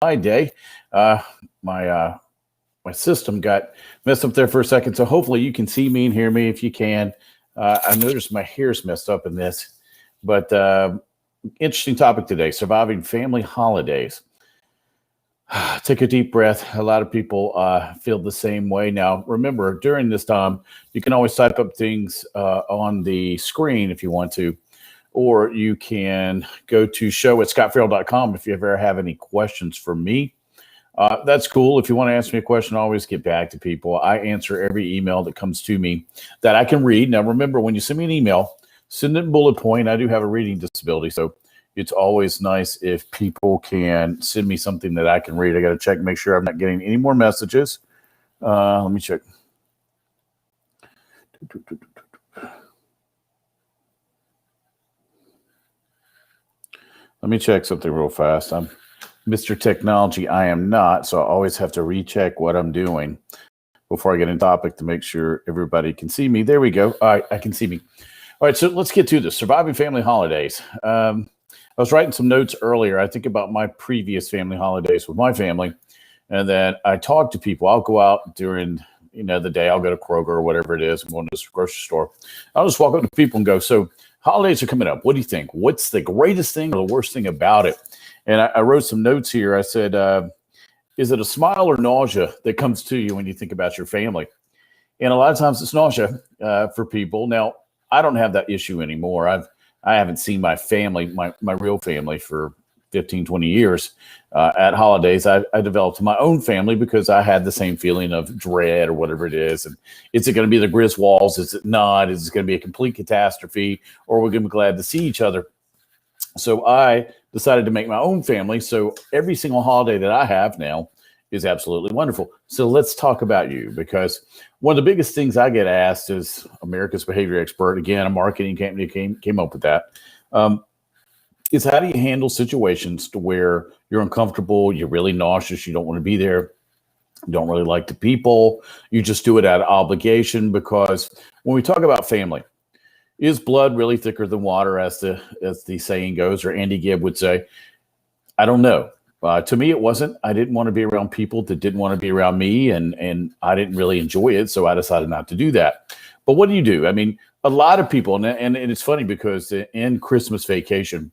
my day. Uh, my system got messed up there for a second, so hopefully you can see me and hear me if you can. I noticed my hair's messed up in this, but interesting topic today: surviving family holidays. Take a deep breath. A lot of people feel the same way. Now, remember, during this time, you can always type up things on the screen if you want to, or you can go to show at scotferrell.com if you ever have any questions for me. That's cool. If you want to ask me a question, I always get back to people. I answer every email that comes to me that I can read. Now, remember, when you send me an email, send it in bullet point. I do have a reading disability, so it's always nice if people can send me something that I can read. I got to check and make sure I'm not getting any more messages. Let me check. Let me check something real fast. I'm Mr. Technology. I am not, so I always have to recheck what I'm doing before I get in topic to make sure everybody can see me. There we go. All right, I can see me. All right, so let's get to this. Surviving family holidays. I was writing some notes earlier. I think about my previous family holidays with my family, and then I talk to people. I'll go out during the day. I'll go to Kroger or whatever it is. I'm going to the grocery store. I'll just walk up to people and go, "So holidays are coming up. What do you think? What's the greatest thing or the worst thing about it?" And I wrote some notes here. I said, "Is it a smile or nausea that comes to you when you think about your family?" And a lot of times it's nausea for people. Now, I don't have that issue anymore. I haven't seen my family, my real family, for 15, 20 years. At holidays, I developed my own family because I had the same feeling of dread or whatever it is. And is it going to be the Griswolds? Is it not? Is it going to be a complete catastrophe? Or are we going to be glad to see each other? So I decided to make my own family. So every single holiday that I have now is absolutely wonderful. So let's talk about you, because one of the biggest things I get asked is America's behavior expert. Again, a marketing company came up with that. Is how do you handle situations to where you're uncomfortable, you're really nauseous, you don't want to be there, you don't really like the people, you just do it out of obligation? Because when we talk about family, is blood really thicker than water, as the saying goes, or Andy Gibb would say? I don't know. To me, it wasn't. I didn't want to be around people that didn't want to be around me, and I didn't really enjoy it, so I decided not to do that. But what do? I mean, a lot of people, and it's funny because in Christmas Vacation,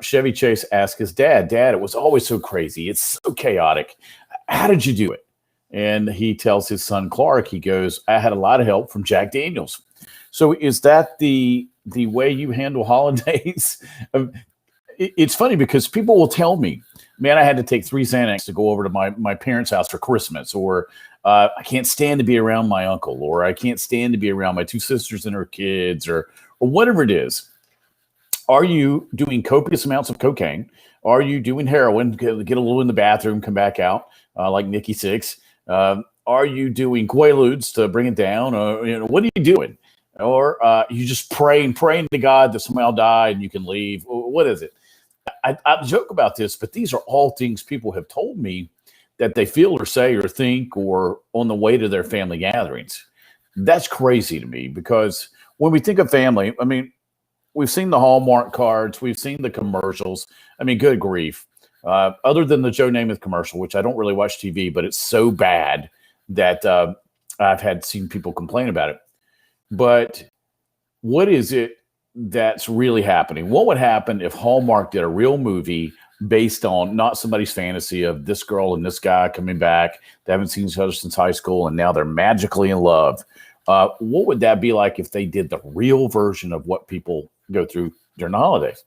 Chevy Chase asked his dad, "Dad, it was always so crazy. It's so chaotic. How did you do it?" And he tells his son Clark, he goes, "I had a lot of help from Jack Daniels." So is that the way you handle holidays? It's funny because people will tell me, "Man, I had to take 3 Xanax to go over to my parents' house for Christmas," or "I can't stand to be around my uncle," or "I can't stand to be around my 2 sisters and her kids," or whatever it is. Are you doing copious amounts of cocaine? Are you doing heroin? Get a little in the bathroom, come back out like Nikki Sixx? Are you doing Quaaludes to bring it down? What are you doing? Or you just praying to God that somebody will die and you can leave? What is it? I joke about this, but these are all things people have told me that they feel or say or think or on the way to their family gatherings. That's crazy to me, because when we think of family, I mean, we've seen the Hallmark cards, we've seen the commercials. I mean, good grief. Other than the Joe Namath commercial, which I don't really watch TV, but it's so bad that I've seen people complain about it. But what is it that's really happening? What would happen if Hallmark did a real movie based on not somebody's fantasy of this girl and this guy coming back? They haven't seen each other since high school, and now they're magically in love. What would that be like if they did the real version of what people go through during the holidays?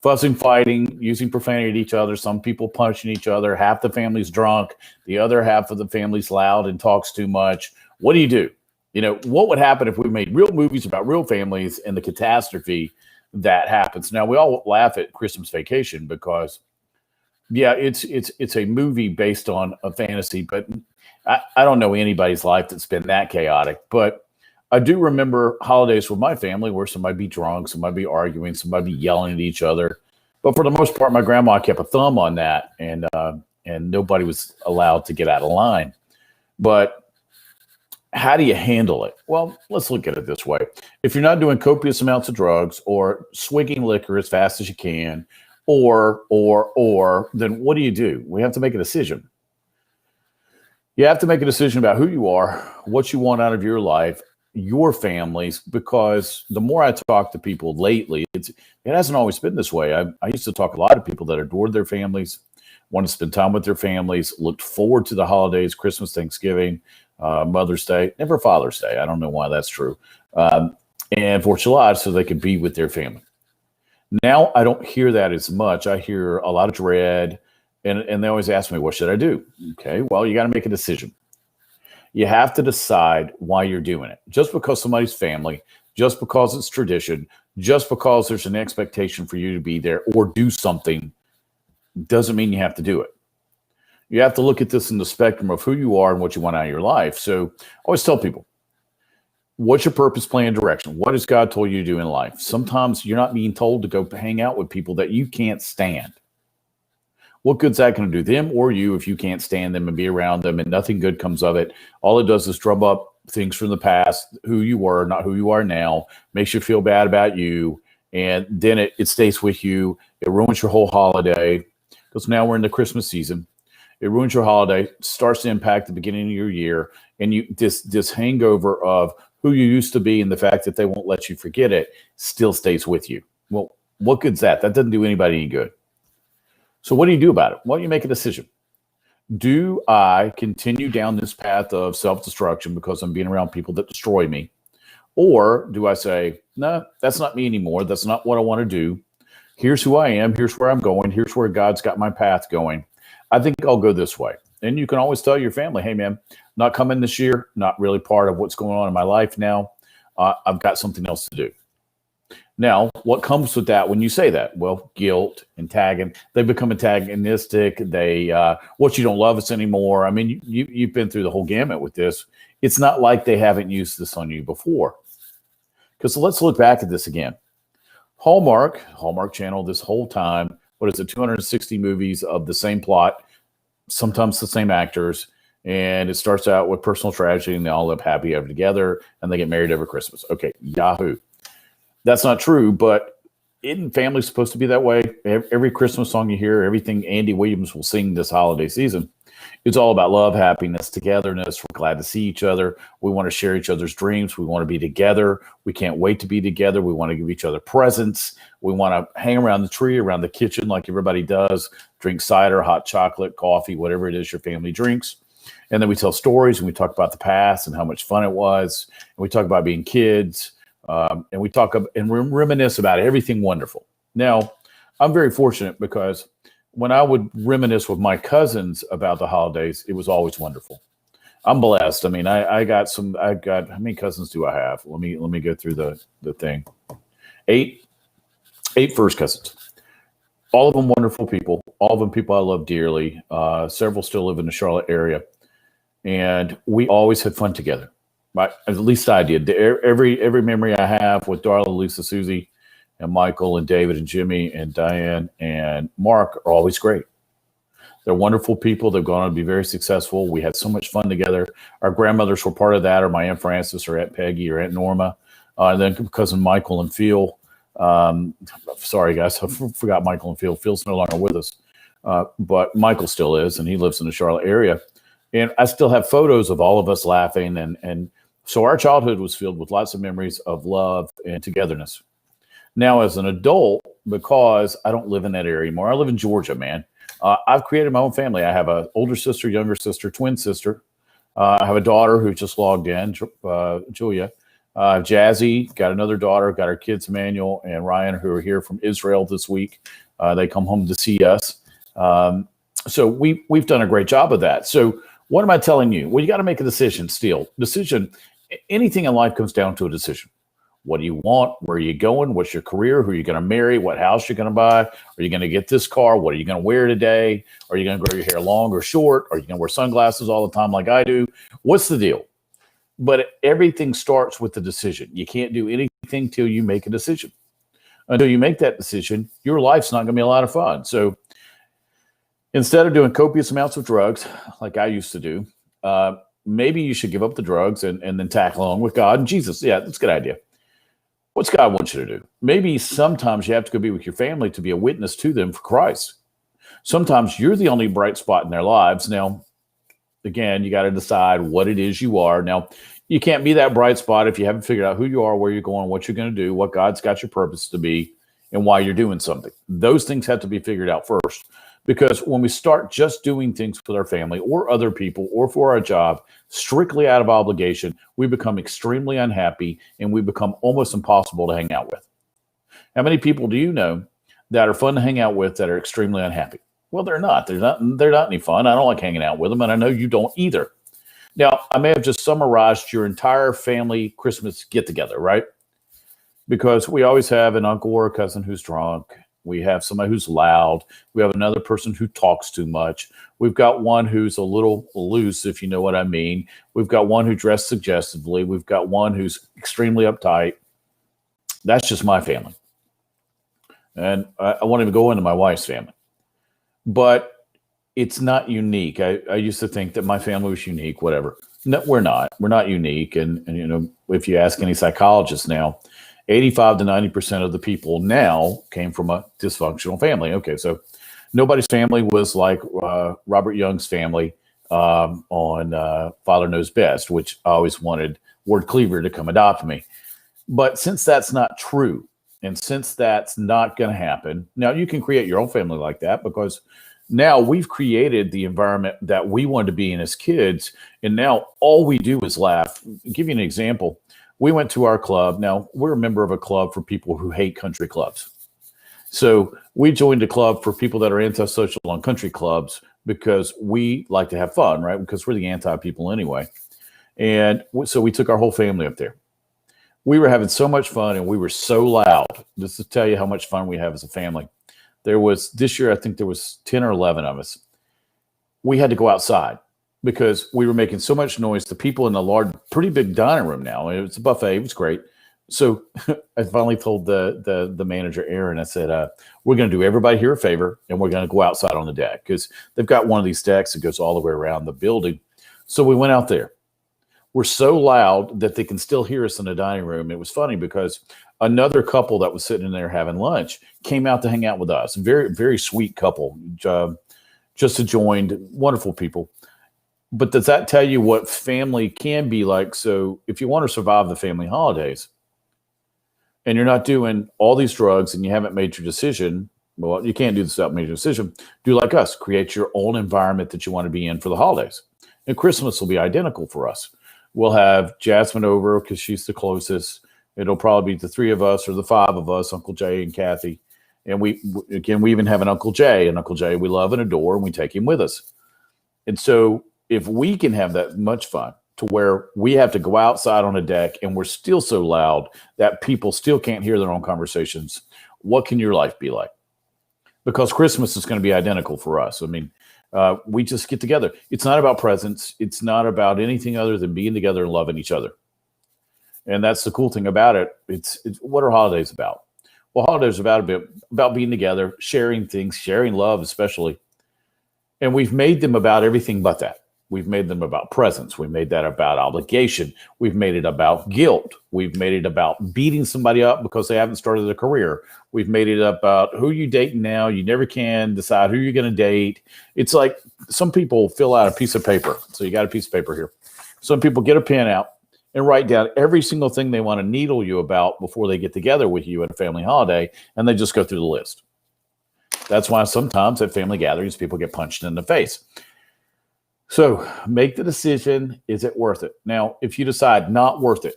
Fussing, fighting, using profanity at each other, some people punching each other, half the family's drunk, the other half of the family's loud and talks too much. What do? What would happen if we made real movies about real families and the catastrophe that happens? Now, we all laugh at Christmas Vacation because, yeah, it's a movie based on a fantasy, but I don't know anybody's life that's been that chaotic. But I do remember holidays with my family where somebody be drunk, somebody be arguing, somebody be yelling at each other. But for the most part, my grandma kept a thumb on that, and nobody was allowed to get out of line. But how do you handle it? Well, let's look at it this way. If you're not doing copious amounts of drugs or swigging liquor as fast as you can, or, then what do? We have to make a decision. You have to make a decision about who you are, what you want out of your life, your families, because the more I talk to people lately, it hasn't always been this way. I used to talk to a lot of people that adored their families, wanted to spend time with their families, looked forward to the holidays, Christmas, Thanksgiving, Mother's Day, never Father's Day. I don't know why that's true. And 4th of July, so they could be with their family. Now I don't hear that as much. I hear a lot of dread, and they always ask me, what should I do? Okay, well, you got to make a decision. You have to decide why you're doing it. Just because somebody's family, just because it's tradition, just because there's an expectation for you to be there or do something, doesn't mean you have to do it. You have to look at this in the spectrum of who you are and what you want out of your life. So I always tell people, what's your purpose, plan, direction? What has God told you to do in life? Sometimes you're not being told to go hang out with people that you can't stand. What good's that going to do them or you if you can't stand them and be around them and nothing good comes of it? All it does is drum up things from the past, who you were, not who you are now, makes you feel bad about you, and then it stays with you. It ruins your whole holiday because now we're in the Christmas season. It ruins your holiday, starts to impact the beginning of your year, and you this hangover of who you used to be and the fact that they won't let you forget it still stays with you. Well, what good's that? That doesn't do anybody any good. So what do you do about it? Well, you make a decision. Do I continue down this path of self-destruction because I'm being around people that destroy me? Or do I say, no, that's not me anymore. That's not what I want to do. Here's who I am. Here's where I'm going. Here's where God's got my path going. I think I'll go this way. And you can always tell your family, hey, man, not coming this year, not really part of what's going on in my life now. I've got something else to do. Now, what comes with that when you say that? Well, guilt, they become antagonistic. They, what, you don't love us anymore. I mean, you've been through the whole gamut with this. It's not like they haven't used this on you before. Because let's look back at this again. Hallmark Channel, this whole time, 260 movies of the same plot, sometimes the same actors, and it starts out with personal tragedy, and they all live happy ever together, and they get married over Christmas. Okay, yahoo. That's not true, but isn't family supposed to be that way? Every Christmas song you hear, everything Andy Williams will sing this holiday season, it's all about love, happiness, togetherness. We're glad to see each other. We want to share each other's dreams. We want to be together. We can't wait to be together. We want to give each other presents. We want to hang around the tree, around the kitchen like everybody does, drink cider, hot chocolate, coffee, whatever it is your family drinks. And then we tell stories and we talk about the past and how much fun it was. And we talk about being kids. And we talk and reminisce about everything wonderful. Now, I'm very fortunate because when I would reminisce with my cousins about the holidays, it was always wonderful. I'm blessed. I mean, I got how many cousins do I have? Let me go through the thing. Eight first cousins. All of them wonderful people. All of them people I love dearly. Several still live in the Charlotte area. And we always had fun together. At least I did. Every memory I have with Darla, Lisa, Susie, and Michael, and David, and Jimmy, and Diane, and Mark are always great. They're wonderful people. They've gone on to be very successful. We had so much fun together. Our grandmothers were part of that, or my Aunt Frances, or Aunt Peggy, or Aunt Norma. And then cousin Michael and Phil. Sorry, guys, I forgot Michael and Phil. Phil's no longer with us. But Michael still is, and he lives in the Charlotte area. And I still have photos of all of us laughing. And so our childhood was filled with lots of memories of love and togetherness. Now, as an adult, because I don't live in that area anymore, I live in Georgia, man. I've created my own family. I have an older sister, younger sister, twin sister. I have a daughter who just logged in, Julia. Jazzy, got another daughter, got our kids, Emmanuel and Ryan, who are here from Israel this week. They come home to see us. So we've done a great job of that. So what am I telling you? Well, you got to make a decision still. Anything in life comes down to a decision. What do you want? Where are you going? What's your career? Who are you going to marry? What house you're going to buy? Are you going to get this car? What are you going to wear today? Are you going to grow your hair long or short? Are you going to wear sunglasses all the time like I do? What's the deal? But everything starts with the decision. You can't do anything till you make a decision. Until you make that decision, your life's not going to be a lot of fun. So instead of doing copious amounts of drugs like I used to do, maybe you should give up the drugs and then tackle along with God and Jesus. Yeah, that's a good idea. What's God want you to do? Maybe sometimes you have to go be with your family to be a witness to them for Christ. Sometimes you're the only bright spot in their lives. Now, again, you got to decide what it is you are. Now, you can't be that bright spot if you haven't figured out who you are, where you're going, what you're going to do, what God's got your purpose to be, and why you're doing something. Those things have to be figured out first. Because when we start just doing things with our family or other people or for our job, strictly out of obligation, we become extremely unhappy and we become almost impossible to hang out with. How many people do you know that are fun to hang out with that are extremely unhappy? Well, they're not. They're not any fun. I don't like hanging out with them, and I know you don't either. Now, I may have just summarized your entire family Christmas get together, right? Because we always have an uncle or a cousin who's drunk. We have somebody who's loud. We have another person who talks too much. We've got one who's a little loose, if you know what I mean. We've got one who dressed suggestively. We've got one who's extremely uptight. That's just my family. And I won't even go into my wife's family. But it's not unique. I used to think that my family was unique, whatever. No, we're not. We're not unique. And you know, if you ask any psychologists now, 85 to 90% of the people now came from a dysfunctional family. Okay, so nobody's family was like Robert Young's family on Father Knows Best, which I always wanted Ward Cleaver to come adopt me. But since that's not true, and since that's not going to happen, now you can create your own family like that because now we've created the environment that we wanted to be in as kids. And now all we do is laugh. I'll give you an example. We went to our club. Now we're a member of a club for people who hate country clubs. So we joined a club for people that are antisocial on country clubs because we like to have fun, right? Because we're the anti people anyway. And so we took our whole family up there. We were having so much fun and we were so loud. Just to tell you how much fun we have as a family. There was this year, I think there was 10 or 11 of us. We had to go outside because we were making so much noise. The people in the large, pretty big dining room now. It was a buffet. It was great. So I finally told the manager, Aaron, I said, we're going to do everybody here a favor and we're going to go outside on the deck because they've got one of these decks that goes all the way around the building. So we went out there. We're so loud that they can still hear us in the dining room. It was funny because another couple that was sitting in there having lunch came out to hang out with us. Very, very sweet couple, just joined, wonderful people. But does that tell you what family can be like? So if you want to survive the family holidays and you're not doing all these drugs and you haven't made your decision, well, you can't do this without making a decision. Do like us, create your own environment that you want to be in for the holidays. And Christmas will be identical for us. We'll have Jasmine over because she's the closest. It'll probably be the three of us or the five of us, Uncle Jay and Kathy. And we even have an Uncle Jay. And Uncle Jay we love and adore, and we take him with us. And so if we can have that much fun to where we have to go outside on a deck and we're still so loud that people still can't hear their own conversations, what can your life be like? Because Christmas is going to be identical for us. I mean, we just get together. It's not about presents. It's not about anything other than being together and loving each other. And that's the cool thing about it. It's what are holidays about? Well, holidays are about being together, sharing things, sharing love, especially. And we've made them about everything but that. We've made them about presents. We made that about obligation. We've made it about guilt. We've made it about beating somebody up because they haven't started a career. We've made it about who you dating now. You never can decide who you're going to date. It's like some people fill out a piece of paper. So you got a piece of paper here. Some people get a pen out and write down every single thing they want to needle you about before they get together with you at a family holiday, and they just go through the list. That's why sometimes at family gatherings, people get punched in the face. So make the decision. Is it worth it? Now, if you decide not worth it,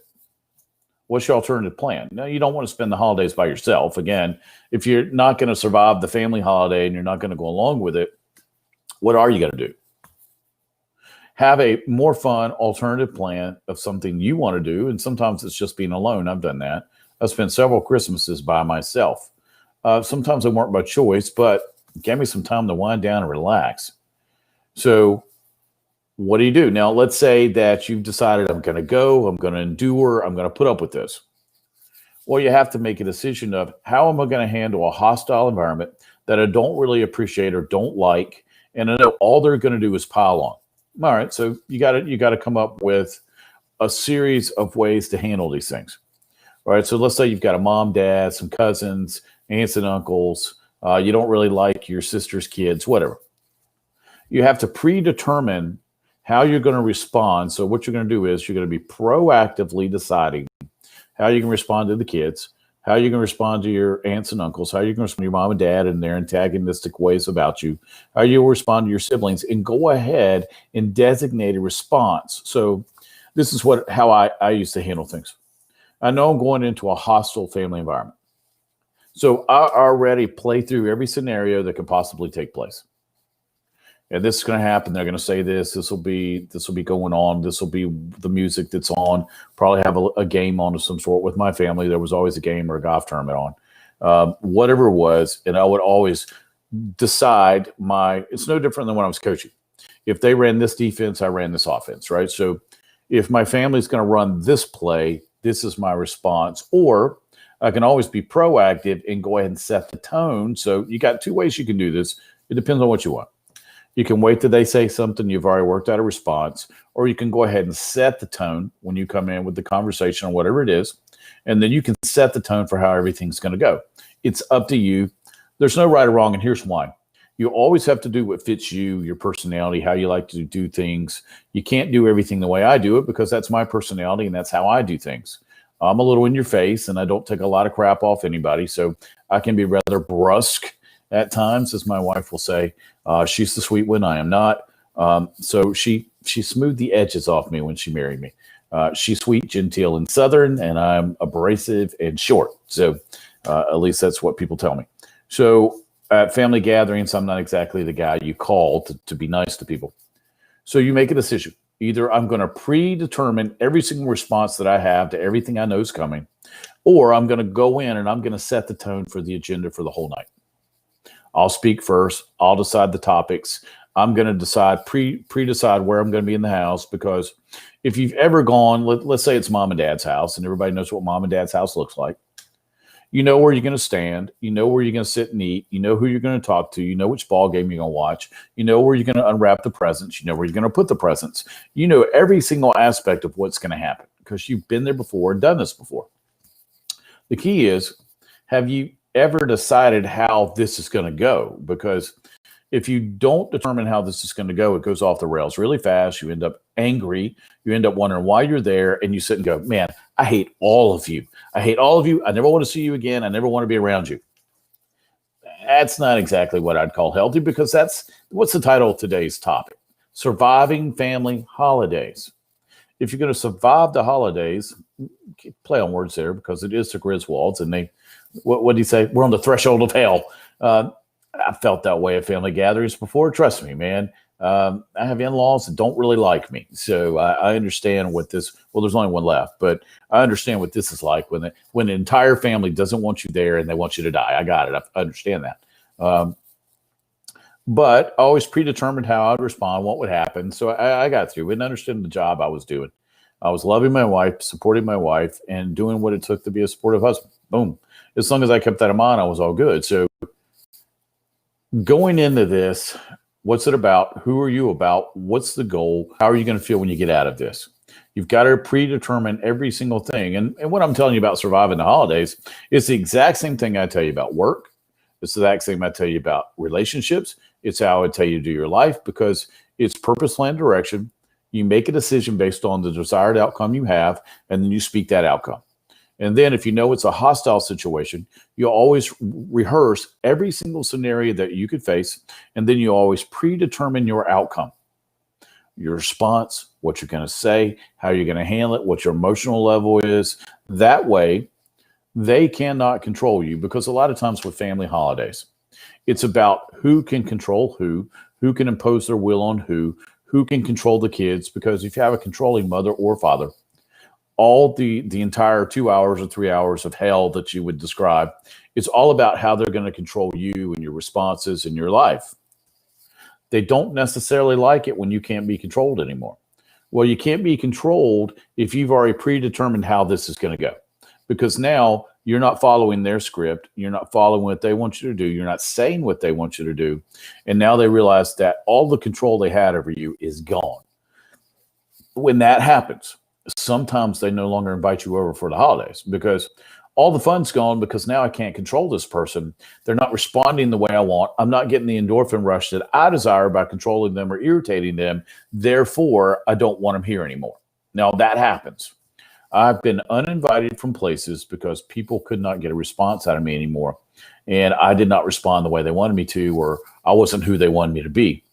what's your alternative plan? Now, you don't want to spend the holidays by yourself. Again, if you're not going to survive the family holiday and you're not going to go along with it, what are you going to do? Have a more fun alternative plan of something you want to do. And sometimes it's just being alone. I've done that. I've spent several Christmases by myself. Sometimes they weren't by choice, but it gave me some time to wind down and relax. So what do? Now, let's say that you've decided I'm going to go, I'm going to endure, I'm going to put up with this. Well, you have to make a decision of how am I going to handle a hostile environment that I don't really appreciate or don't like, and I know all they're going to do is pile on. All right, so you got to come up with a series of ways to handle these things. All right. So let's say you've got a mom, dad, some cousins, aunts and uncles. You don't really like your sister's kids, whatever. You have to predetermine how you're going to respond. So what you're going to do is you're going to be proactively deciding how you can respond to the kids, how you can respond to your aunts and uncles, how you can respond to your mom and dad and their antagonistic ways about you, how you'll respond to your siblings, and go ahead and designate a response. So this is how I used to handle things. I know I'm going into a hostile family environment. So I already play through every scenario that could possibly take place. And this is going to happen. They're going to say this. This will be going on. This will be the music that's on. Probably have a game on of some sort with my family. There was always a game or a golf tournament on, whatever it was. And I would always decide it's no different than when I was coaching. If they ran this defense, I ran this offense, right? So if my family's going to run this play, this is my response. Or I can always be proactive and go ahead and set the tone. So you got two ways you can do this. It depends on what you want. You can wait till they say something, you've already worked out a response, or you can go ahead and set the tone when you come in with the conversation or whatever it is, and then you can set the tone for how everything's going to go. It's up to you. There's no right or wrong, and here's why. You always have to do what fits you, your personality, how you like to do things. You can't do everything the way I do it because that's my personality and that's how I do things. I'm a little in your face, and I don't take a lot of crap off anybody, so I can be rather brusque at times, as my wife will say. She's the sweet one. I am not. So she smoothed the edges off me when she married me. She's sweet, genteel, and Southern, and I'm abrasive and short. So at least that's what people tell me. So at family gatherings, I'm not exactly the guy you call to be nice to people. So you make a decision. Either I'm going to predetermine every single response that I have to everything I know is coming, or I'm going to go in and I'm going to set the tone for the agenda for the whole night. I'll speak first. I'll decide the topics. I'm going to decide, pre-decide where I'm going to be in the house, because if you've ever gone, let's say it's mom and dad's house, and everybody knows what mom and dad's house looks like. You know where you're going to stand. You know where you're going to sit and eat. You know who you're going to talk to. You know which ball game you're going to watch. You know where you're going to unwrap the presents. You know where you're going to put the presents. You know every single aspect of what's going to happen because you've been there before and done this before. The key is, have you ever decided how this is going to go? Because if you don't determine how this is going to go, it goes off the rails really fast. You end up angry. You end up wondering why you're there, and you sit and go, man, I hate all of you. I hate all of you. I never want to see you again. I never want to be around you. That's not exactly what I'd call healthy, because what's the title of today's topic? Surviving Family Holidays. If you're going to survive the holidays, play on words there, because it is the Griswolds, and what do you say? We're on the threshold of hell. I felt that way at family gatherings before. Trust me, man. I have in-laws that don't really like me. So I understand what this, well, there's only one left, but I understand what this is like when the entire family doesn't want you there and they want you to die. I got it. I understand that. But I always predetermined how I'd respond, what would happen. So I got through it and understood the job I was doing. I was loving my wife, supporting my wife, and doing what it took to be a supportive husband. Boom. As long as I kept that in mind, I was all good. So going into this, what's it about? Who are you about? What's the goal? How are you going to feel when you get out of this? You've got to predetermine every single thing. And what I'm telling you about surviving the holidays is the exact same thing I tell you about work. It's the exact same I tell you about relationships. It's how I tell you to do your life, because it's purpose, plan, direction. You make a decision based on the desired outcome you have, and then you speak that outcome. And then if you know it's a hostile situation, you always rehearse every single scenario that you could face, and then you always predetermine your outcome, your response, what you're going to say, how you're going to handle it, what your emotional level is. That way, they cannot control you, because a lot of times with family holidays, it's about who can control who can impose their will on who can control the kids. Because if you have a controlling mother or father, all the entire 2 hours or 3 hours of hell that you would describe, it's all about how they're going to control you and your responses in your life. They don't necessarily like it when you can't be controlled anymore. Well, you can't be controlled if you've already predetermined how this is going to go, because now you're not following their script. You're not following what they want you to do. You're not saying what they want you to do. And now they realize that all the control they had over you is gone. When that happens, sometimes they no longer invite you over for the holidays because all the fun's gone because now I can't control this person. They're not responding the way I want. I'm not getting the endorphin rush that I desire by controlling them or irritating them. Therefore, I don't want them here anymore. Now that happens. I've been uninvited from places because people could not get a response out of me anymore. And I did not respond the way they wanted me to, or I wasn't who they wanted me to be.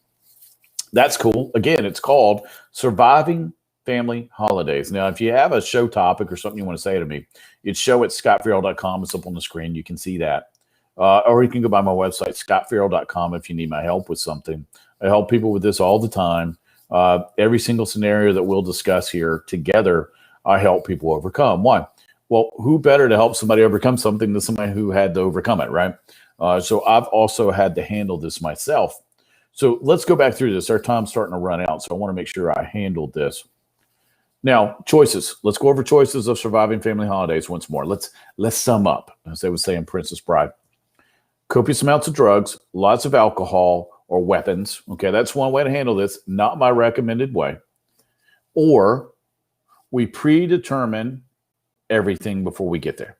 That's cool. Again, it's called Surviving Family Holidays. Now, if you have a show topic or something you want to say to me, it's show@scotferrell.com. It's up on the screen. You can see that. Or you can go by my website, scotferrell.com, if you need my help with something. I help people with this all the time. Every single scenario that we'll discuss here together, I help people overcome. Why? Well, who better to help somebody overcome something than somebody who had to overcome it, right? So I've also had to handle this myself. So let's go back through this. Our time's starting to run out, so I want to make sure I handled this. Now, choices. Let's go over choices of surviving family holidays once more. Let's sum up, as they would say in Princess Bride. Copious amounts of drugs, lots of alcohol or weapons. Okay, that's one way to handle this. Not my recommended way. Or we predetermine everything before we get there.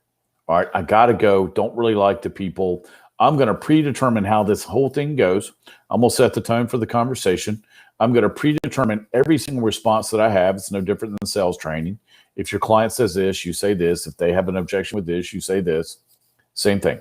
All right, I got to go. Don't really like the people. I'm going to predetermine how this whole thing goes. I'm going to set the tone for the conversation. I'm going to predetermine every single response that I have. It's no different than sales training. If your client says this, you say this. If they have an objection with this, you say this. Same thing.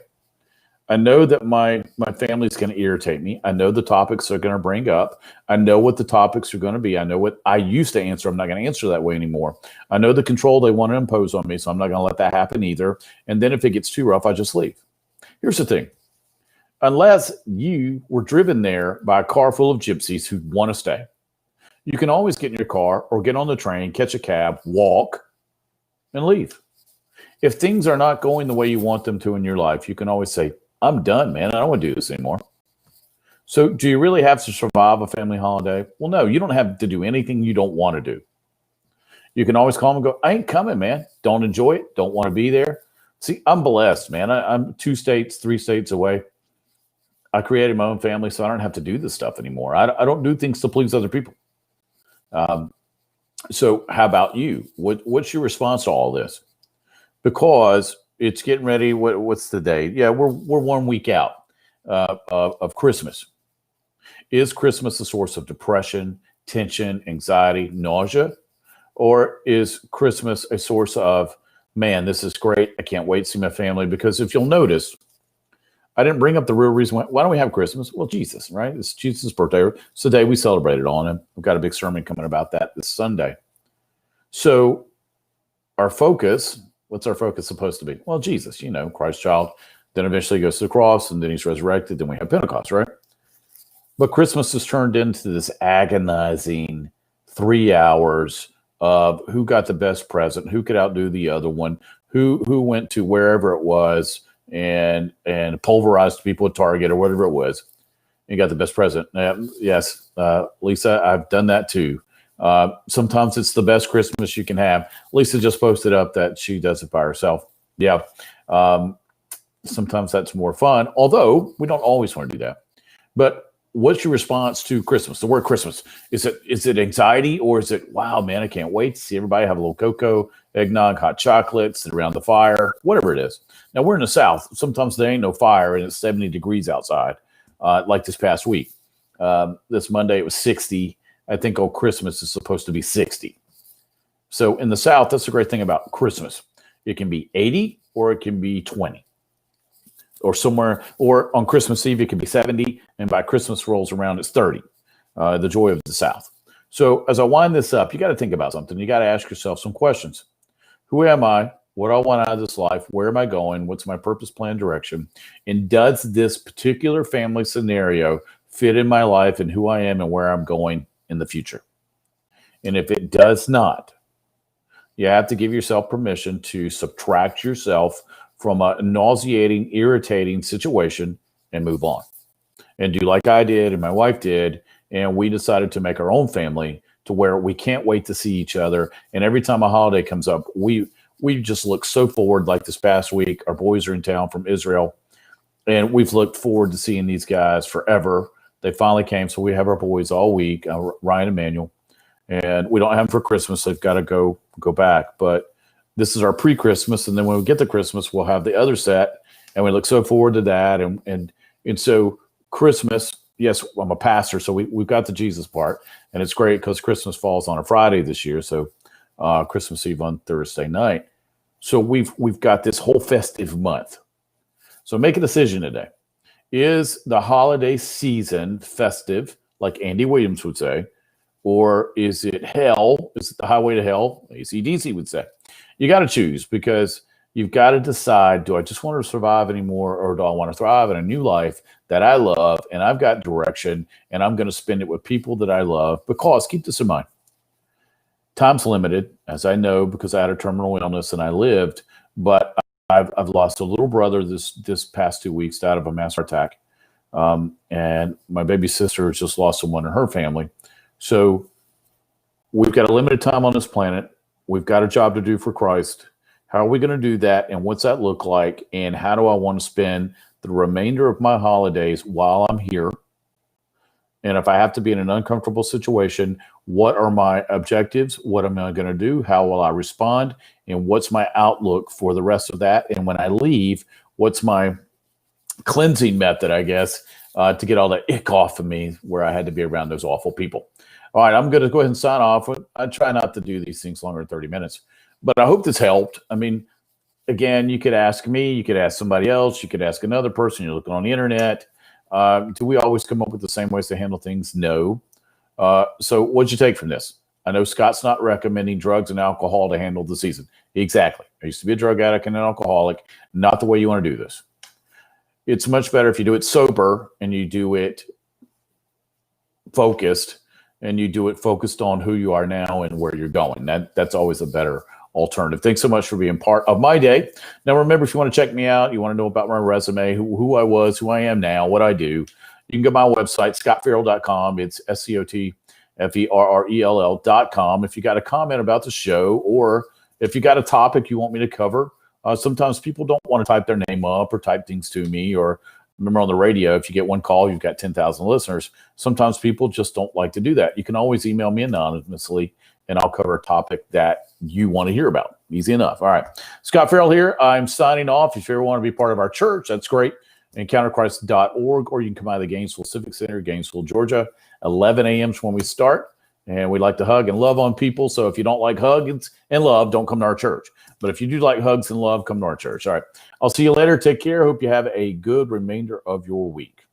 I know that my family's going to irritate me. I know the topics they're going to bring up. I know what the topics are going to be. I know what I used to answer. I'm not going to answer that way anymore. I know the control they want to impose on me, so I'm not going to let that happen either. And then if it gets too rough, I just leave. Here's the thing. Unless you were driven there by a car full of gypsies who want to stay, you can always get in your car or get on the train, catch a cab, walk, and leave. If things are not going the way you want them to in your life, you can always say, I'm done, man. I don't want to do this anymore. So do you really have to survive a family holiday? Well, no, you don't have to do anything you don't want to do. You can always call them and go, I ain't coming, man. Don't enjoy it. Don't want to be there. See, I'm blessed, man. I'm 2 states, 3 states away. I created my own family, so I don't have to do this stuff anymore. I don't do things to please other people. So how about you? What's your response to all this? Because it's getting ready. What's the date? Yeah, we're 1 week out of Christmas. Is Christmas a source of depression, tension, anxiety, nausea? Or is Christmas a source of, man, this is great. I can't wait to see my family? Because if you'll notice, I didn't bring up the real reason why don't we have Christmas? Well, Jesus, right? It's Jesus' birthday. It's the day we celebrated on him. We've got a big sermon coming about that this Sunday. So our focus, what's our focus supposed to be? Well, Jesus, Christ child. Then eventually he goes to the cross, and then he's resurrected. Then we have Pentecost, right? But Christmas has turned into this agonizing 3 hours of who got the best present, who could outdo the other one, who went to wherever it was and pulverized people at Target or whatever it was, and got the best present. Yes, Lisa, I've done that too. Sometimes it's the best Christmas you can have. Lisa just posted up that she does it by herself. Yeah. Sometimes that's more fun, although we don't always want to do that. But what's your response to Christmas? The word Christmas, is it anxiety, or is it, wow, man, I can't wait to see everybody have a little cocoa, eggnog, hot chocolate, sit around the fire, whatever it is. Now, we're in the South. Sometimes there ain't no fire and it's 70 degrees outside, like this past week. This Monday, it was 60. I think on Christmas is supposed to be 60. So in the South, that's the great thing about Christmas. It can be 80 or it can be 20. Or somewhere, or on Christmas Eve, it can be 70. And by Christmas rolls around, it's 30. The joy of the South. So as I wind this up, you got to think about something. You got to ask yourself some questions. Who am I? What do I want out of this life? Where am I going? What's my purpose, plan, direction? And does this particular family scenario fit in my life and who I am and where I'm going in the future? And if it does not, you have to give yourself permission to subtract yourself from a nauseating, irritating situation and move on. And do like I did and my wife did, and we decided to make our own family to where we can't wait to see each other. And every time a holiday comes up, we just look so forward. Like this past week, our boys are in town from Israel, and we've looked forward to seeing these guys forever. They finally came, so we have our boys all week, Ryan and Emmanuel. and we don't have them for Christmas. They've got to go back. But this is our pre-Christmas, and then when we get to Christmas, we'll have the other set, and we look so forward to that. And so Christmas, yes, I'm a pastor, so we've got the Jesus part, and it's great because Christmas falls on a Friday this year, so Christmas Eve on Thursday night. So we've got this whole festive month. So make a decision today. Is the holiday season festive, like Andy Williams would say, or is it hell? Is it the highway to hell? AC/DC would say. You got to choose, because you've got to decide, do I just want to survive anymore, or do I want to thrive in a new life that I love, and I've got direction, and I'm going to spend it with people that I love? Because keep this in mind. Time's limited, as I know, because I had a terminal illness and I lived, but I've lost a little brother this past 2 weeks out of a mass heart attack. And my baby sister has just lost someone in her family. So we've got a limited time on this planet. We've got a job to do for Christ. How are we going to do that? And what's that look like? And how do I want to spend the remainder of my holidays while I'm here? And if I have to be in an uncomfortable situation, what are my objectives? What am I going to do? How will I respond? And what's my outlook for the rest of that? And when I leave, what's my cleansing method, I guess, to get all the ick off of me where I had to be around those awful people? All right, I'm going to go ahead and sign off. I try not to do these things longer than 30 minutes, but I hope this helped. I mean, again, you could ask me, you could ask somebody else, you could ask another person. You're looking on the internet. Do we always come up with the same ways to handle things? No. So what'd you take from this? I know Scott's not recommending drugs and alcohol to handle the season. Exactly. I used to be a drug addict and an alcoholic. Not the way you want to do this. It's much better if you do it sober and you do it focused, and you do it focused on who you are now and where you're going. That's always a better alternative. Thanks so much for being part of my day. Now, remember, if you want to check me out, you want to know about my resume, who I was, who I am now, what I do, you can go to my website, scotferrell.com. It's SCOTFERRELL.com. If you got a comment about the show, or if you got a topic you want me to cover, sometimes people don't want to type their name up or type things to me. Or remember, on the radio, if you get one call, you've got 10,000 listeners. Sometimes people just don't like to do that. You can always email me anonymously, and I'll cover a topic that you want to hear about. Easy enough. All right. Scot Ferrell here. I'm signing off. If you ever want to be part of our church, that's great. EncounterChrist.org, or you can come by the Gainesville Civic Center, Gainesville, Georgia. 11 a.m. is when we start, and we like to hug and love on people. So if you don't like hugs and love, don't come to our church. But if you do like hugs and love, come to our church. All right. I'll see you later. Take care. Hope you have a good remainder of your week.